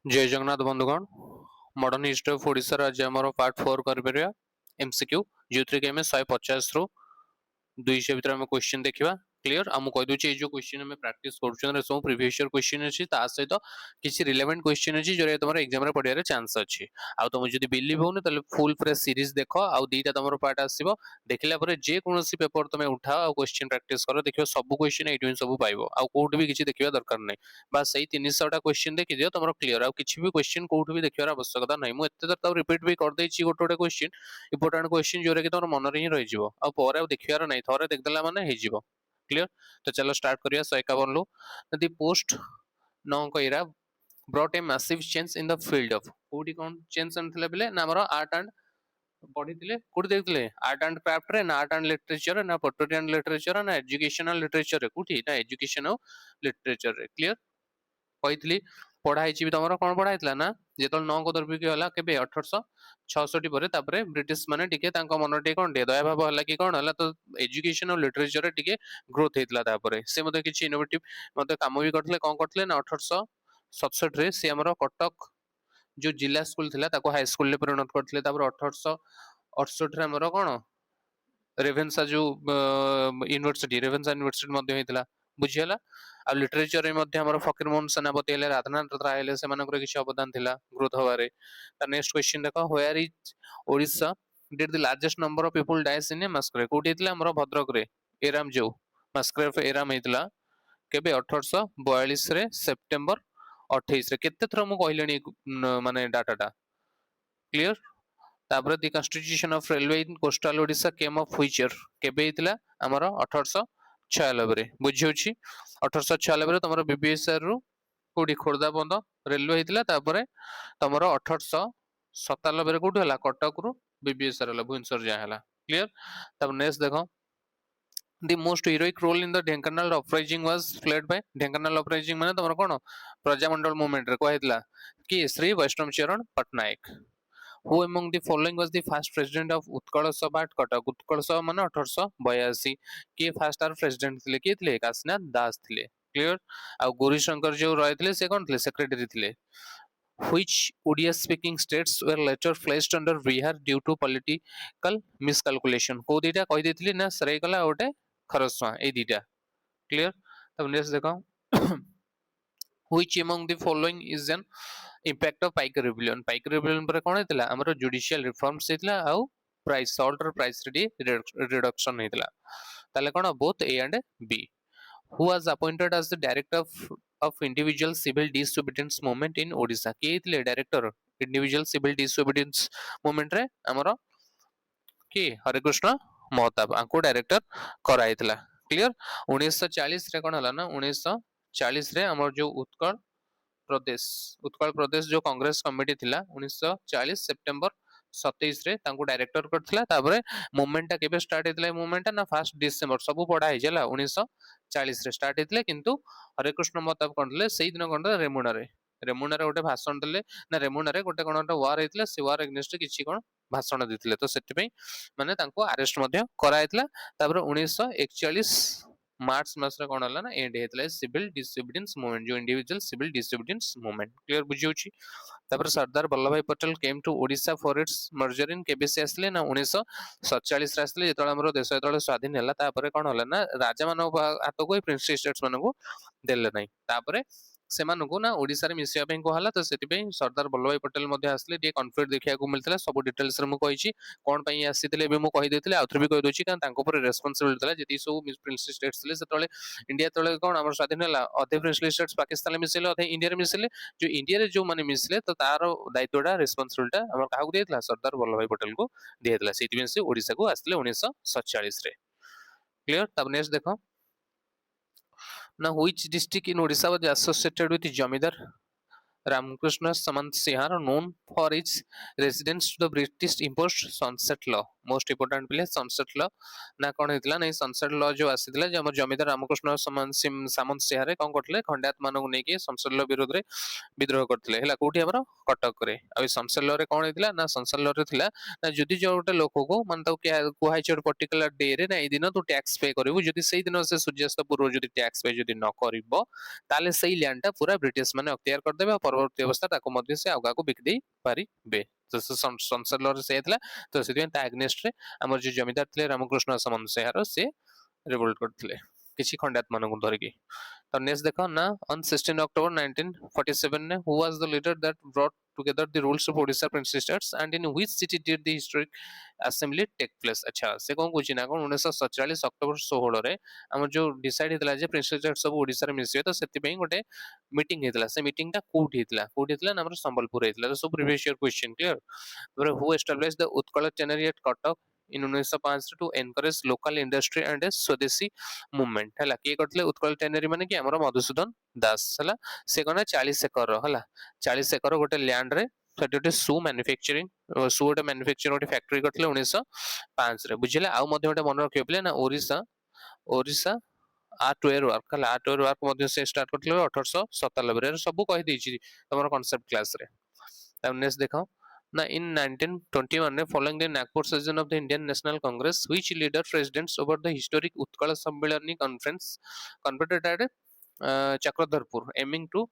जय जगन्नाथ बंधुगण modern history of Odisha आज आम पार्ट 4 कर एमसीक्यू जो थी कि 150 रु 200 भितर आम क्वेश्चन देखा क्लियर आम कहीदे जो क्वेश्चन आम प्राक्ट कर सब प्रिवियस ईयर क्वेश्चन अच्छी सहित किसी रिलेवेंट क्वेश्चन अच्छी जो तुम एग्जाम पढ़ार चांस अच्छी आ तुम जो बिलीव होनी फुल फ्रेश सीरीज देख आउ दीटा तुम पार्ट आसो देखला जेकोसी पेपर तुम उठाओ क्वेश्चन प्राक्ट कर देखिए सब क्वेश्चन ये सब पाइब आउट भी किसी देखा दरकार नहीं बस यही 300टा क्वेश्चन देखी दियो तुम क्लीयर आउ किसी भी क्वेश्चन कौट भी देखार आवश्यकता नहीं मुझे तो रिपीट भी कर देछि गोटे गोटे क्वेश्चन इंपोर्टेंट क्वेश्चन जो तुम मन ही रही आउ देखार नहीं थोड़े देखदेला माने हो क्लियर। तो चलो स्टार्ट करिया 151 लो द पोस्ट नौका era brought a massive change in the field of कोडी कौन चेंज आनथिले बेले ना हमर आर्ट एंड पढ़ी कोठी देखिले आर्ट एंड क्राफ्ट रे ना आर्ट एंड लिटरेचर ना पोएट्री एंड लिटरेचर ना एजुकेशनल लिटरेचर रे कोठी ना एजुकेशन और लिटरेचर रे क्लियर कही पढ़ाई तुम कौन पढ़ाई ना जो नौ दुर्भिक्ष है के 1866 पर ब्रिटिश माने टिके मन टे कौन दया भाव है कि कौन है तो एजुकेशन और लिटरेचर टिके ग्रोथ होता से मतलब किसी इनोवेटिव मतलब कम भी करते कौन करते ना 1867 सी आम कटक जो जिला स्कूल था हाई स्कूल परिणत करते 1868 आमर कौन रेभेन्सा जो यूनिवर्सिटी रेभेन्सा यूनिवर्सिटी बुझीगला आ लिटरेचर में फकीर मोहन सेनापति राधानाथ राय हेले से किसी अवदान थिला ग्रोथ हबारे नेक्स्ट क्वेश्चन देखो where is Odisha did the largest number of people dies in a massacre कोठी हेतिला हमर भद्रक रे एराम जो मास्करेव एराम हेतिला केबे 1842 रे सेप्टेम्बर 28 रे केते थर मु कहलेनी माने डाटाटा क्लियर। तापर the constitution of railway in coastal Odisha came of which year केबे हेतिला हमर 1896 रे बुझियोछि 1896 रे तमरो बीबीएसआर रु कोडी खोर्धा बंद रेलवे हेतिला तापर तमरो 1897 रे कोठी हला कटक रु बीबीएसआर हला भुवनेश्वर जा हला क्लियर। तब नेक्स्ट देखो the most heroic role in the Dhenkanal uprising was played by Dhenkanal uprising माने तमरो कोन प्रजामंडल मूवमेंट रे कहैतला कि श्री वैष्णव चरण Patnaik who among the following was the first president of Utkal Sabha at Katak Utkal Sabha माने 1882 के फर्स्ट आर प्रेसिडेंट थिले के थिले काशीनाथ दास थिले क्लियर। आ गौरी शंकर जो रहथिले से कोन थिले सेक्रेटरी थिले which Odia speaking states were later placed under Bihar due to political miscalculation को दीटा कहि देथिले ना सरायकला ओटे खरसवा ए दीटा क्लियर। तब नेक्स्ट देखो which among the following is an impact of Pike rebellion पर कोन हेतला हमरो जुडिशियल रिफॉर्म्स हेतला आउ प्राइस सॉल्ट प्राइस रिडक्शन हेतला ताले कोन both A and B who was appointed as the director of individual civil disobedience movement in Odisha के हेतले director individual civil disobedience movement रे हमरो के हरिकृष्ण महताब आंको डायरेक्टर कराइतला क्लियर। 1940 रे कोन हला ना 1940 रे हमर जो उत्कल प्रदेश जो कांग्रेस कमिटी थिला 1940 सेप्टेम्बर 27 रे तांको डायरेक्टर करथिला ताबरे मूवमेंट केबे स्टार्ट हेतला मूवमेंट ना 1 डिसेंबर सब पढा हे जला 1940 रे स्टार्ट हेतले किंतु हरिकृष्ण महताब करले सेही दिन कोन रेमुनारे गोटे भाषण देले ना रेमुनारे गोटे कोन वार हेतला से वार एग्नेस्ट किछि कोन भाषण देथिले तो सेति पई माने तांको अरेस्ट मध्ये कराइतला ताबरे 1941 मार्च मास रे कोन हला ना एंड हेतला सिविल डिसोबीडियंस मूवमेंट जो individual civil disobedience movement clear बुझियोछि। तापर Sardar Vallabh bhai Patel came to Odisha for its merger in केबे से आसले ना 1947 रे आसले जेतळे हमरो देश जेतळे स्वाधीन हला तापर कोन हला ना राजा मानव हाथ को प्रिंस स्टेट्स मानको देले नै तापर सेमानको ना ओडिसा रे मिसिया पे कहला तो सेति पे सरदार वल्लभ भाई पटेल मध्ये आसले डी कॉन्फ्लिक्ट देखिया को मिलतला सब डिटेल्स रे मु कहिछि कोन पई आसीतले बे मु कहि देतिले आउथर भी कहि दोछि कारण तांको पर रेस्पोंसिबिलिटी तला जति सब प्रिंस स्टेट्स तले सेतळे इंडिया तले कोन हमर स्वाधीन हला अधे प्रिंस स्टेट्स पाकिस्तान मिसिले अधे इंडिया रे मिसिले जो इंडिया रे जो माने मिसिले तो तार दायित्वटा रेस्पोंसिबिलिटी हमर काहा को देतला सरदार वल्लभ भाई पटेल को देतला सेति में से ओडिसा को आसले 1947 रे क्लियर। तब नेक्स्ट देखो now which district in Odisha was associated with Jamidar Ramakrishna Samant Sihar known for its residence to the British imposed sunset law most important pile sunset law ना कोन हेतला नै sunset law जो आसीतला जे हमर जमीदार रामकृष्ण सामंत सिहार रे कोन करतले खंडायत मानक नै के sunset law विरोध रे विद्रोह करतले हला कोठी हमर कटक रे आ sunset law रे कोन हेतला ना sunset law रे थिला ना जदि जो गोटे लोक को मान तो के कुहाइ छ पर्टिकुलर डे रे ना ए दिन तू टैक्स पे करबो जदि सेही दिन से सूर्यास्त पूर्व जदि टैक्स पे जदि न करबो ताले सेही लैंड ता पूरा ब्रिटिश माने अख्तियार कर देबे परवर्ती अवस्था ताको मध्ये से आगा को बिक दे पारिबे तो संसद लॉ से हेतला तो सेति ता एग्नेस्ट रे हमर जे जमीदार थिले रामकृष्ण समन सेहार से रिवोल्ट करथिले किछि खंडात मानकु धरिकी तो नेक्स्ट देखो ना on 16 October 1947 ने who was the leader that brought together the rules of Odisha Princely States and in which city did the historic assembly take place अच्छा से कोन कुछि ना कोन 1947 अक्टोबर 16 रे हमर जो डिसाइड हेतला जे प्रिंसली स्टेट सब ओडिसा रे मिसियो तो सेति पई गोटे मीटिंग हेतला से मीटिंग ता कोठी हेतला ना हमर संबलपुर हेतला तो सब प्रीवियस ईयर क्वेश्चन क्लियर तापर who established the Utkal tannery at Cuttack in 1905 to encourage local industry and Swadeshi movement हला के करथले उत्कल टेनरी माने कि हमर मधुसूदन दास हला से कोना 40 एकर हला 40 एकर गोटे लैंड रे सेठी गोटे सू मैन्युफैक्चरिंग सू गोटे मैन्युफैक्चरिंग गोटे फैक्ट्री करथले 1905 रे बुझिले आ मध्ये गोटे मन रखियो प्ले ना Orissa Orissa art ware work हला आर्ट वेयर वर्क मध्ये से स्टार्ट करथले 1897 रे सब कहि दैछि तमर कांसेप्ट क्लास रे तब नेक्स्ट देखो ना in 1921 following the Nagpur session of the Indian National Congress which leader presidents over the historic Utkal Sammelani conference convened at Chakradharpur aiming to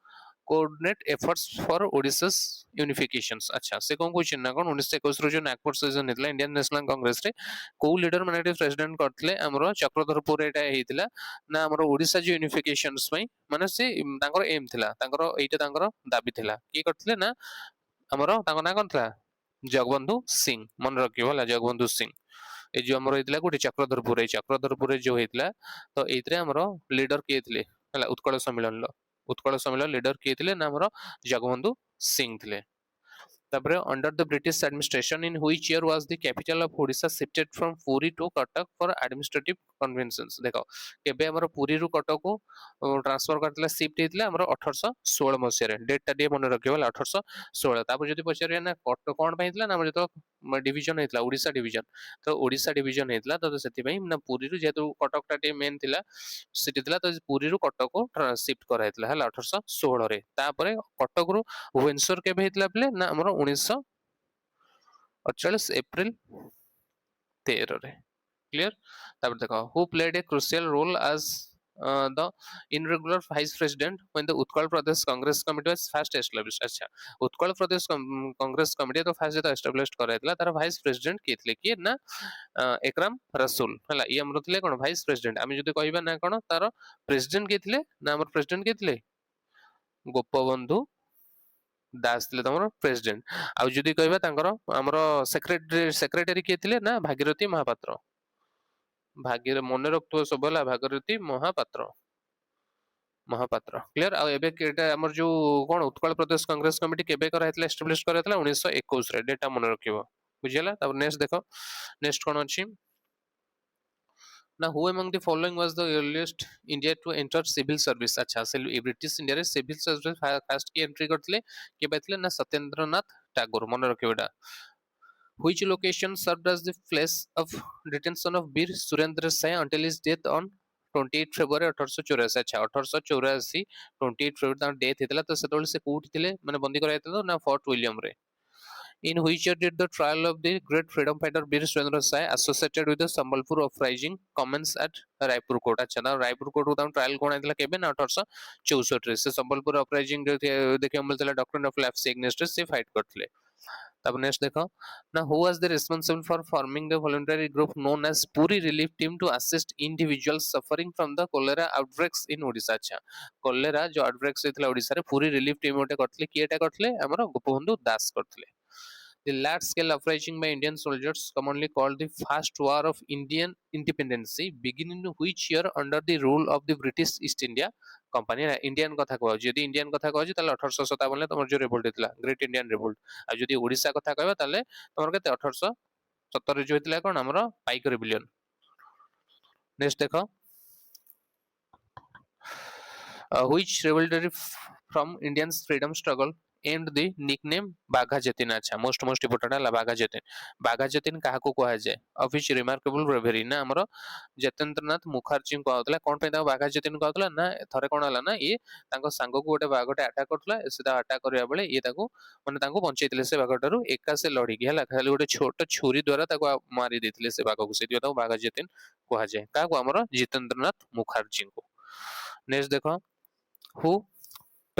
coordinate efforts for Odisha's unifications अच्छा से कौन question ना कौन 1921 रो जो Nagpur session हेतला Indian National Congress रे को लीडर माने प्रेसिडेंट करथले हमरो चक्रधरपुर एटा हेतिला ना हमरो ओडिसा जो यूनिफिकेशंस पई माने से तांकर एम थिला तांकर एटा तांकर दाबी थिला की करथले ना हमरो तांको ना कोन थिला जगबंधु सिंह मन रखियो होला जगबंधु सिंह ए जो हमरो हेतला कोठी चक्रधरपुर जो हेतला तो एतरे हमरो लीडर के थिले होला उत्कल सम्मेलन लीडर के थिले ना हमरो जगबंधु सिंह थिले तापर under the British administration in which year was the capital of Odisha shifted from Puri to Cuttack for administrative conventions देखो केबे हमरो पुरी रु कटक को ट्रांसफर करतला शिफ्ट हेतला हमरो 1816 मसिया रे डेट ता डे मन रखियो 1816 तापर जदी पछरिया ना कटक कोन पइतला ना हमर तो डिवीजन हेतला ओडिशा डिवीजन तो ओडिशा डिवीजन हेतला तो सेति पई ना पुरी रु जेतु कटक ता डे मेन थिला सिटी थिला तो पुरी रु कटक को शिफ्ट करा हेतला हला 1816 रे तापर कटक रु भुवनेश्वर केबे हेतला प्ले ना हमरो 1948 एप्रिल 13 रे क्लियर तापर देखो who played a crucial role as the irregular vice president when the Utkal Pradesh Congress Committee was first established अच्छा उत्कल प्रदेश कांग्रेस कमिटी तो फर्स्ट जेता एस्टैब्लिश कराइतला तार वाइस प्रेसिडेंट केतले कि ना एकराम रसूल हला ई हमर थिले कोन वाइस प्रेसिडेंट आमी जदी कहबा ना कोन तार प्रेसिडेंट केतले ना हमर प्रेसिडेंट केतले गोपबंधु दास थिले तमरो प्रेसिडेंट आ जदी कहबा तांकर हमर सेक्रेटरी केतले ना भागीरथी महापात्र भागीर मन रखतो सबला भागीरथी महापात्र क्लियर आ एबे केटा हमर जो कोन उत्कल प्रदेश कांग्रेस कमिटी केबे कराइतला एस्टैब्लिश कराइतला 1921 रे डेटा मन रखिबो बुझियला तब नेक्स्ट देखो नेक्स्ट कोन अछि now who among the following was the earliest India to enter civil service अच्छा ब्रिटिश इंडिया रे सिविल सर्विस फर्स्ट की एंट्री करथले के बैतले ना सत्येंद्रनाथ टैगोर मन रखिबेटा which location served as the place of detention of Bir Surendra Sai until his death on 28 February 1884 अच्छा 1884 28 February ता death हेतला तो सेतोल से कोठ थिले माने बंदी कराइतलो ना फोर्ट विलियम रे in which year did the trial of the great freedom fighter Bir Surendra Sai associated with the Sambalpur uprising commence at Raipur court अच्छा ना रायपुर कोर्ट उतां ट्रायल कोन आइतला केबे ना 1864 रे से संबलपुर अपराइजिंग देखियो मिलतला डॉक्टर ऑफ लैप्स एग्नेस्ट से फाइट करथले तब नेक्स्ट देखो ना who was the responsible for forming the voluntary group known as Puri relief team to assist individuals suffering from the cholera outbreaks in Odisha अच्छा कोलेरा जो आउटब्रेक्स हेतला ओडिशा रे पुरी रिलीफ टीम ओटे करथले किएटा करथले हमर गोपबंधु दास करथले The large-scale uprising by Indian soldiers, commonly called the First War of Indian Independence, began in which year under the rule of the British East India Company? Indian कथा कहौ जदि Indian कथा कहौ ताले 1857 ले तमर जो रिवोल्ट हेतला ग्रेट इंडियन रिवोल्ट आ जदि ओडिसा कथा कहबा ताले तमर केते 1870 रे जो हेतला कोन हमर पाइक रिबेलियन नेक्स्ट देखो which revelry from Indians freedom struggle and the nickname Bagha Jatin अच्छा most important है Bagha Jatin Bagha Jatin काहा को कहा जाए of which remarkable bravery ना हमरो जतेंद्रनाथ मुखर्जी को कहतला कोन पे ता Bagha Jatin कहतला ना थरे कोन हला ना ये तांको सांग को गोटे बागटे अटैक करतला सीधा अटैक करिया बेले ये ताको माने तांको बंचैतले से बागटारू एका से लड़ी के हला खाली गोटे छोट छुरी द्वारा ताको मारी देथिले से बाग को से ताको Bagha Jatin कहा जाए का को हमरो जितेंद्रनाथ मुखर्जी को नेक्स्ट देखो who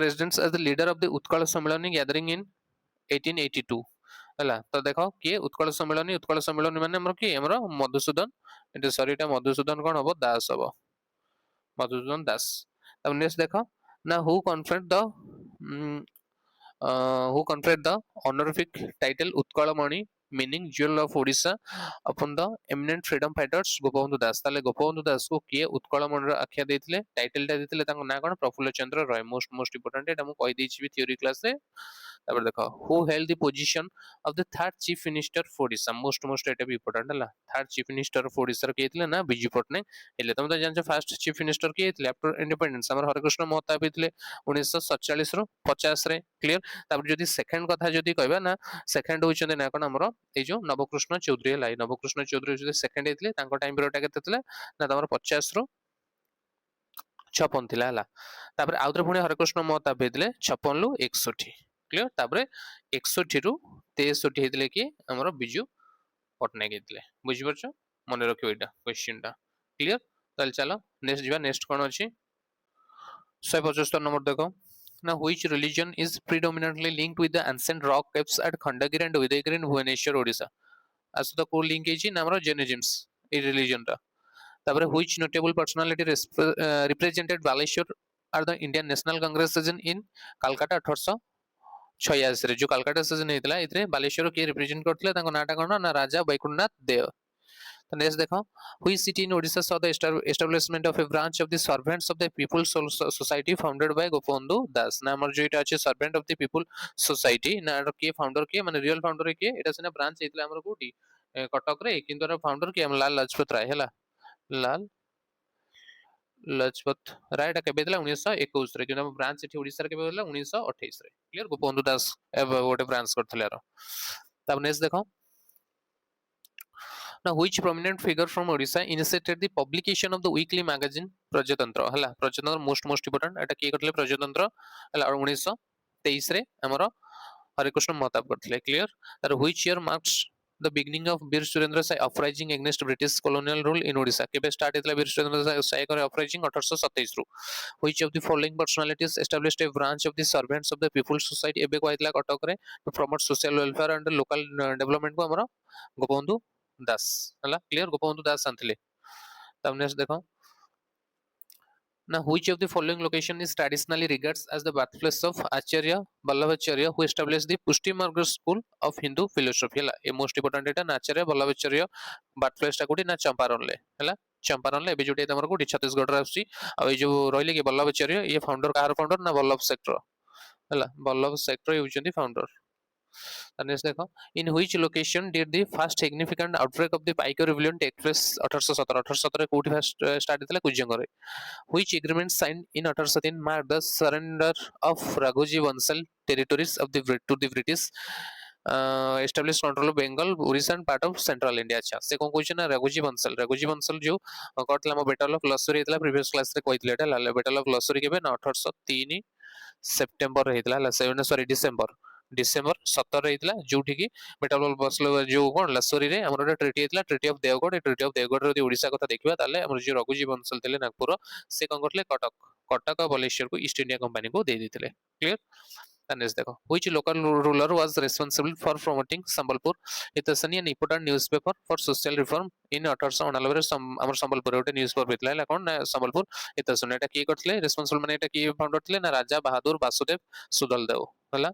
presidents as the leader of the Utkal Sammelan gathering इन 1882 हला तो देखो किए उत्कल सम्मेलन माने हमर की हमर मधुसूदन एटा सॉरी एटा मधुसूदन कोन हबो दास हबो मधुसूदन दास तब नेक्स्ट देखो ना who conferred the honorific title Utkalamani meaning jewel of Odisha upon the eminent freedom fighters Gopabandhu दास ताले गोपबंधु दास को किए उत्कलमणि आख्या देथिले टाइटल टा देथिले ताको ना कोन प्रफुल्ल चंद्र रॉय मोस्ट इंपोर्टेंट एटा मु कहि देछि भी थ्योरी क्लास रे तापर देखो who held the position of the third chief minister for Odisha most एटा भी इंपोर्टेंट हला third chief minister of Odisha रे केथिले ना बिजू पटनायक हेले तुम तो जानछ फर्स्ट चीफ मिनिस्टर के हेथिले आफ्टर इंडिपेंडेंस हमर हरकृष्ण महताब हेथिले 1947 रो 50 रे क्लियर तापर जदी सेकंड कथा जदी कहबा ना सेकंड होचंदे ना कोन हमरो ए जो नवकृष्ण चौधरी हला नवकृष्ण चौधरी जदी सेकंड हेथिले तांको टाइम पीरियड टा केते थिले ना तमर 50 रो 56 थिला हला तापर आउत्र पुणी हरकृष्ण महताब हेथिले 56 रु 61 क्लियर तापर 61 रु 63 हेथिले कि हमरो बिजू पटनायक हेथिले बुझि परछ मन रखियो एटा क्वेश्चन टा क्लियर चल चलो नेक्स्ट जीवा नेक्स्ट कोन अछि 175 नंबर देखो now which religion is predominantly linked with the ancient rock caves at Khandagiri and Udayagiri in Bhubaneswar Odisha as the core link is namro Jainism A religion टा तापर which notable personality represented Baleshwar are the Indian National Congress in Calcutta 1886 रे जो Calcutta session हेतला इतरे बालेश्वर के represent करथले ताको नाटा कोन ना राजा बैकुंठनाथ देव तो next देखो which city in Odisha saw the establishment of a branch of the servants of the people society founded by Gopabandhu Das ना हमर जो इटा अछि servant of the people society ना के फाउंडर के माने रियल फाउंडर के एटा सेना ब्रांच हेतला हमर कोठी कटक रे किंतु फाउंडर के हम लाल लाजपत राय हला लाल लजपत राय एटा केबे देला 1921 रे किंतु ब्रांच एठी ओडिसा रे केबे देला 1928 रे क्लियर गोपबंधु दास गोटे ब्रांच करथले यार तब नेक्स्ट देखो now which prominent figure from Odisha initiated the publication of the weekly magazine Prajatantra हला प्रजातंत्र मोस्ट इंपोर्टेंट एटा के करथले प्रजातंत्र हला 1923 रे हमरो हरिकृष्ण महताब करथले क्लियर तार which year marks the beginning of Bir Surendra Sai uprising against British colonial rule in Odisha केबे start हेतला Bir Surendra Sai करे uprising 1827 रु which of the following personalities established a branch of the servants of the people society एबे को आइतला कटक रे to promote social welfare and local development को हमरो गोपबंधु दास हला clear Gopabandhu दास आनथिले तब नेक्स्ट देखो now which of the following location is traditionally regards as the birthplace of Acharya Vallabhacharya who established the Pushti Marga school of Hindu philosophy hela a most important eta Acharya Vallabhacharya birthplace ta koti na Champaran le hela Champaran ले जोटे तमर कोठी छत्तीसगढ़ रे आसी आ ए जो रहले कि वल्लभाचार्य ये founder car founder ना वल्लभ सेक्टर हला वल्लभ सेक्टर होचंदी फाउंडर नेक्स्ट देखो in which location did the first significant outbreak of the Paika rebellion take place 1817 कोठी फर्स्ट स्टार्ट हेतला कुजंग रे which agreement signed in 1813 mark the surrender of Raghoji Bhonsle territories of the to the British establish control of Bengal Odisha and part of central India अच्छा से कोन question है राघोजी वंशल जो करतला हम battle of लसुरी हेतला previous class रे कहितले एटा battle of लसुरी केबे ना 1803 सेप्टेम्बर हेतला सॉरी डिसेंबर 17 हेतला जोठी की battle of बसलो जो कोन लसुरी रे हमर ट्रीटी हेतला ट्रीटी ऑफ देवगढ़ रे ओडिशा कथा देखिबा ताले हमर जो राघोजी वंशल तेले नागपुर से कोन करतले कटक बालेश्वर को ईस्ट इंडिया कंपनी को दे दितले क्लियर नेक्स्ट देखो which local ruler was responsible for promoting Sambalpur it is an important newspaper for social reform in 1899 रे हमर संबलपुर ओटे न्यूज़पेपर बितला है कोन संबलपुर it is एटा की करथले रिस्पांसिबल माने एटा की फाउंडर थिले ना राजा बहादुर वासुदेव सुदल देव हला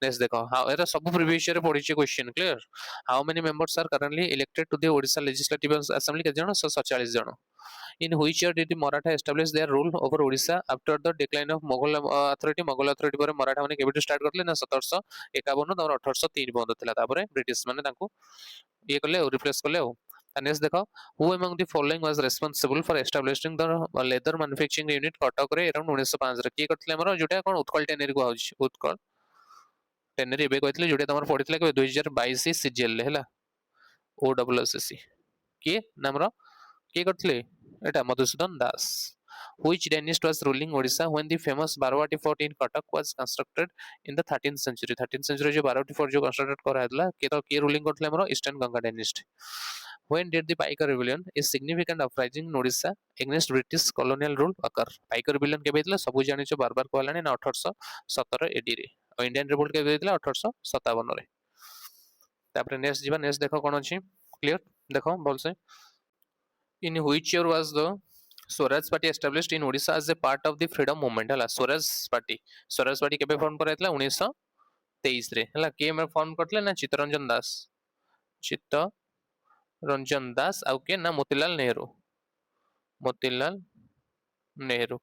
नेक्स्ट देखो हाउ एरा सब प्रीवियस रे पढिचे question clear how many members are currently elected to the Odisha legislative assembly के जण 147 जण in which year did the Maratha establish their rule over Odisha after the decline of Mughal authority पर मराठा माने केबे start करथले ना 1751 तमर 1803 बंद थिला तापरे ब्रिटिश माने तांको ये करले रिप्लेस करले नेक्स्ट देखो who among the following was responsible for establishing the leather manufacturing unit Cuttack रे अराउंड 1905 रे की करथले हमर जोटा कोन उत्कल टेनरी को आउछ उत्कल टेनरी एबे कहथले जोटा तमर पडिथले के 2022 सीजीएल हेला ओडब्ल्यूएससी के नामरो के करथले एटा मधुसूदन दास which dynasty was ruling Odisha when the famous Barwati fort in Cuttack was constructed in the 13th century जो Barwati fort जो constructed करा हैतला के तो के ruling करथले हमरो eastern Ganga dynasty When did the Paika Rebellion, a significant uprising in Odisha against British colonial rule occur? Paika Rebellion केबे ହେଇଥିଲା ସବୁ ଜାଣିଛ ବାରବାର କହିଲାଣି ନା 1817 AD ରେ ଆଉ ଇଣ୍ଡିଆନ୍ ରିଭୋଲ୍ଟ କେବେ ହେଇଥିଲା 1857 ରେ। ତାପରେ ନେକ୍ସଟ ଯିବା ନେକ୍ସଟ ଦେଖ କଣ ଅଛି କ୍ଲିयर ଦେଖ ଭଲସେ in which year was the Swaraj Party established in Odisha as a part of the freedom movement ହେଲା Swaraj Party କେବେ ଫର୍ମ କରାଯାଇଥିଲା 1923 ରେ ହେଲା କିଏ ଫର୍ମ କରିଥିଲେ ନା ଚିତ୍ତରंजन दास ଆଉ କିଏ ନା ମୋତିଲାଲ ନେହେରୁ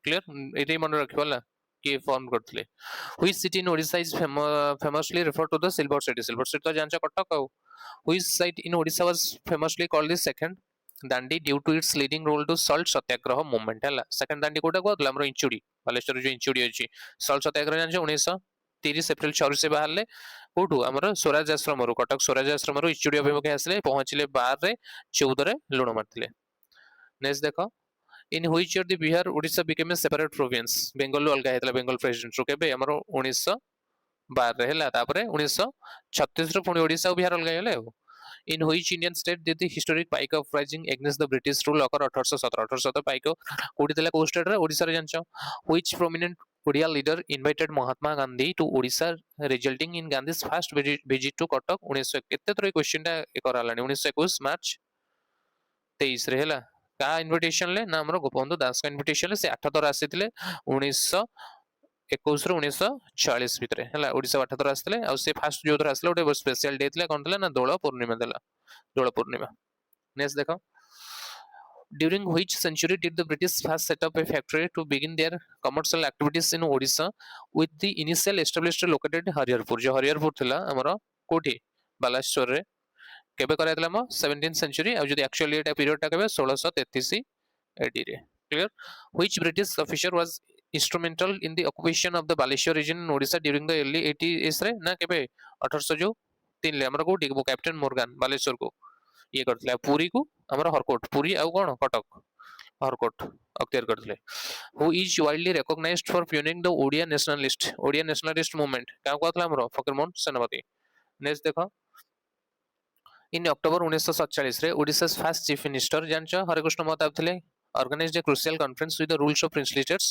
କ୍ଲିयर ଏଇଟା ମନେ ରଖିବ ହେଲା କିଏ ଫର୍ମ କରିଥିଲେ which city in Odisha is famously referred to the silver city ତ ଜାଣିଛ କଟକ ଆଉ which site in Odisha was famously called the second Dandi due to its leading role to salt Satyagraha movement है सेकंड दांडी कोटा कहला हमर इंचुडी बालेश्वर जो इंचुडी अछि सल्ट सत्याग्रह जान 1930 एप्रिल 6 से बाहरले कोठू हमर स्वराज आश्रम रु कटक स्वराज आश्रम रु इंचुडी अभिमुखे आसले पहुंचले 12 रे 14 रे लुण मारथिले नेक्स्ट देखो in which year the Bihar Odisha became a separate province Bengal अलगा हेतला बेंगल प्रेसिडेंट रु केबे हमर 1912 रे हला तापरे 1936 रो पुणी ओडिसा बिहार अलगा हेले in which Indian state did the historic Paika uprising against the British rule occur 1817 Paika कोडी देला को स्टेट रे ओडिसा रे जानछो which prominent Odia leader invited Mahatma Gandhi to Odisha resulting in Gandhi's first visit to Katak 1900 केते तरो question टा करालानी 1921 मार्च 23 रे हला का इनविटेशन ले ना हमरो गोपबंधु दास का इनविटेशन ले से 8 थर आसीथिले 1921 ରୁ 1946 ଭିତରେ ହେଲା ओडिसा 8 थर आसीथिले आ से फास्ट जो थर आसीले ओटे स्पेशल डे थिला कोन थिला ना दोଳ ପୂର୍ଣ୍ଣିମା नेक्स्ट देखो during which century did the British first set up a factory to begin their commercial activities in Odisha with the initial established located Hariharpur जो हरिहरपुर थिला हमरो कोठी बालेश्वर रे केबे करायतला म 17th century आ जदी एक्चुअली एटा पीरियड टा केबे 1633 AD रे clear which British officer was instrumental in the occupation of the Baleshwar region in Odisha during the early 80s रे ना केबे 1800 जो 3 ले हमरो कोठी कैप्टन मोर्गान बालेश्वर को ये करथिला पुरी को हमरो हरकोट पुरी आ कोन कटक हरकोट अक्तियार करथिले who is widely recognized for pioneering the Odia nationalist movement का कहथला हमरो फकीरमोहन सेनापति नेक्स्ट देखो in October 1947 रे Odisha's first chief minister जानछो Harikrishna Mahtab थिले organized a crucial conference with the rules of princely states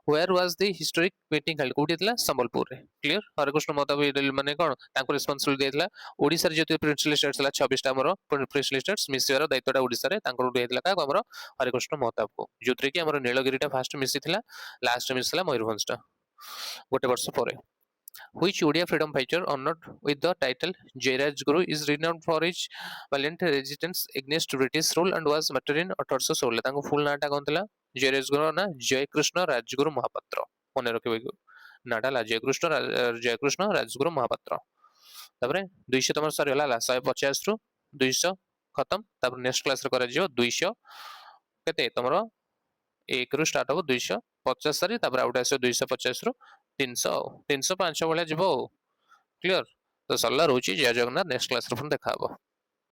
where was the historic meeting held कोठी थिला संबलपुर रे clear Harikrishna Mahtab माने कोन तांको रिस्पांसिबिलिटी देथिला ओडिसा रे जति प्रिंसली स्टेट्स ला 26 टा हमरो प्रिंसली स्टेट्स मिसियर दायित्वटा ओडिसा रे तांको देथिला का हमरो हरिकृष्ण महताब को जोतरे कि हमरो नीलगिरी टा फास्ट मिसी थिला लास्ट मिसला मयूरभंज टा गोटे वर्ष परे which Odia freedom fighter honored with the title Jairaj Guru is renowned for his valiant resistance against British rule and was martyred in 1816 तांको फुल नाटा कोन थिला जयराज गुरु ना जयकृष्ण राजगुरु महापात्र मने रखिबे नाटा ला जयकृष्ण राजगुरु महापात्र तापरे 200 तमर सर होला 150 रु 200 खत्म तापर नेक्स्ट क्लास रे करा जियो 200 केते तमरो 1 रु स्टार्ट हो 250 सारी तापर आउट आसो 250 रु 305 भलिया जीवो क्लियर तो सल्ला रोची जय जगन्नाथ नेक्स्ट क्लास रे देखा हबो।